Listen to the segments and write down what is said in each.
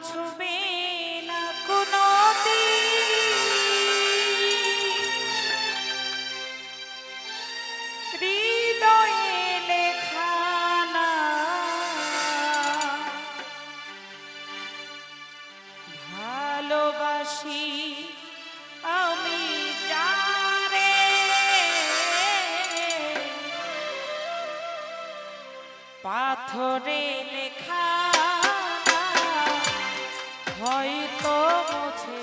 মুছবে না কোনো হৃদয়ে লেখা না ভালোবাসি আমি যারে পাথরে লেখা হয়তো মুছে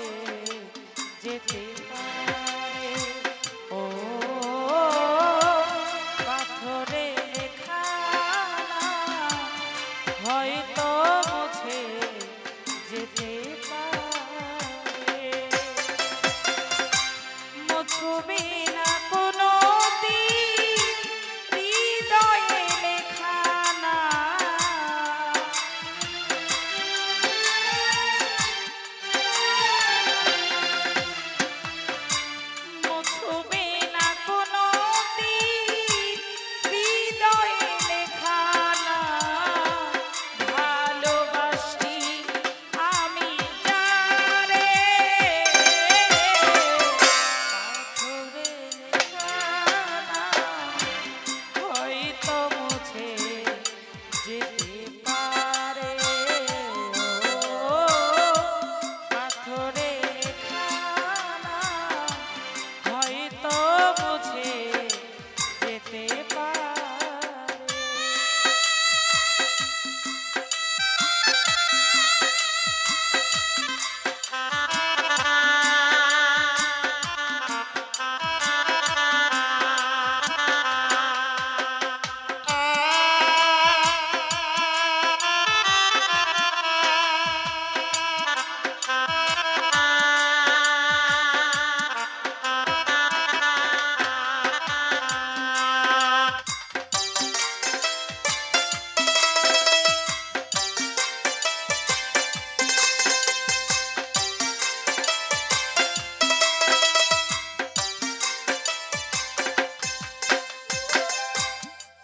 যেতে পারে ও পাথরে লেখা হয়তো মুছে যেতে পারে মুছবে না কোনো হৃদয়ে লেখা না মুছবে না কোনো হৃদয়ে লেখা না ভালোবাসি আমি যারে পাথরে লেখা না হয়তো মুছে যেতে পারে ও পাথরে লেখা না হয়তো মুছে যেতে পারে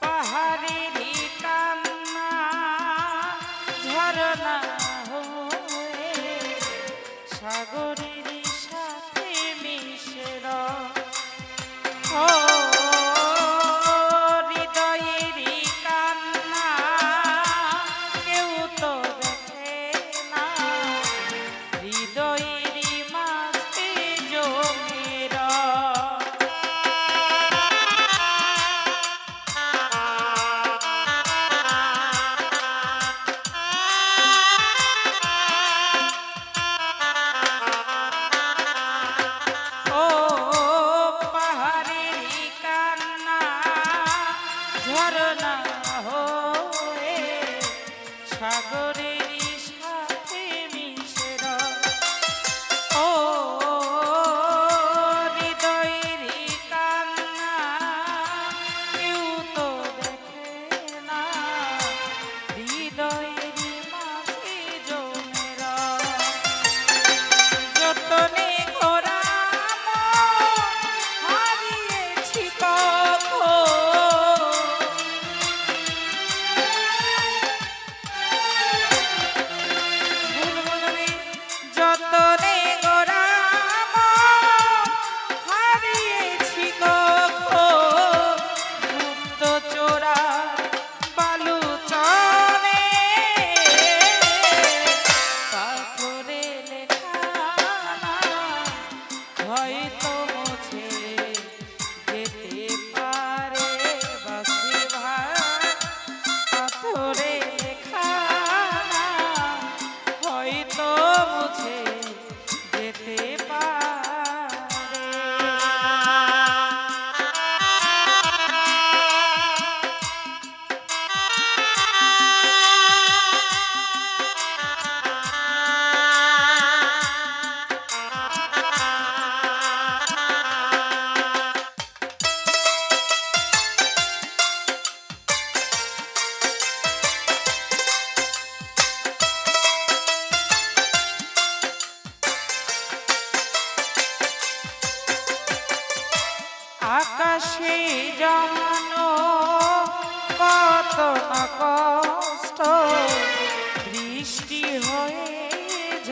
পাহাড়েরই কান্না ঝরনা হয়ে সাগরেরই সাথে মিশল ও হৃদয়েরই কান্না কেউ তো দেখে না হৃদয়েরই মাঝে জমের ও পাহাড়েরই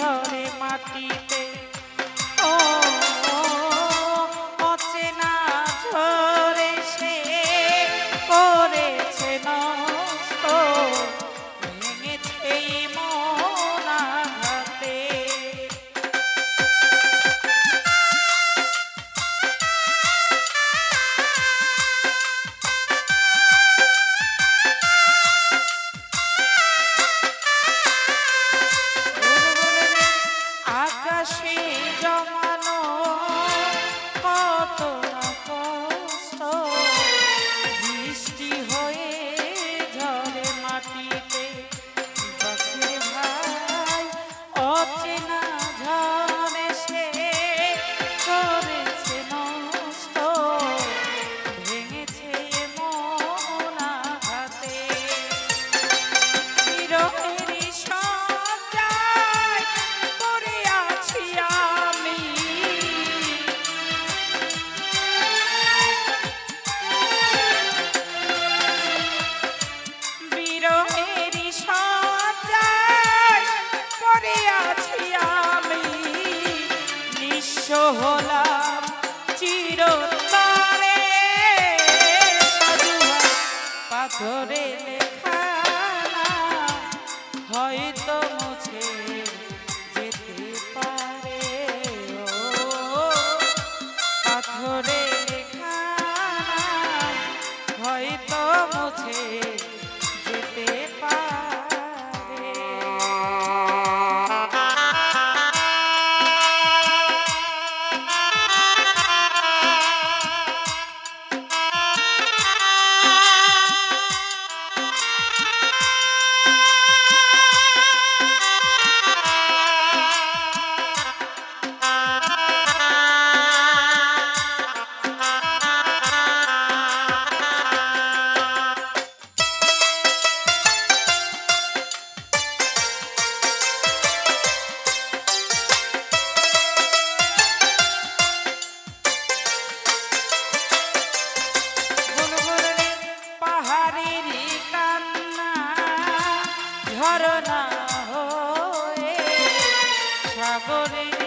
ঝরে মাটিতে ও অচেনা ঝরে সে করেছে নষ্ট ভেঙেছে মন আঘাতে আকাশে জমানো কত না কষ্ট বৃষ্টি হয়ে ঝরে মাটিতে গাছের ভাই অচেনা ঝড়ে সে করেছে নষ্ট ভেঙেছে মন আঘাতে বিরহেরই সজ্জায় পড়ে আছি আমি বিরহেরই সজ্জায় পড়ে আছি আমি নিঃস্ব হলাম চিরতরে সাধু পাথরে লেখা নাম হয়তো মুছে যেতে পারে ও পাথরে লেখা নাম হয়তো মুছে যেতে পারে পাহাড়েরই কান্না ঝরনা হয়ে সাগরের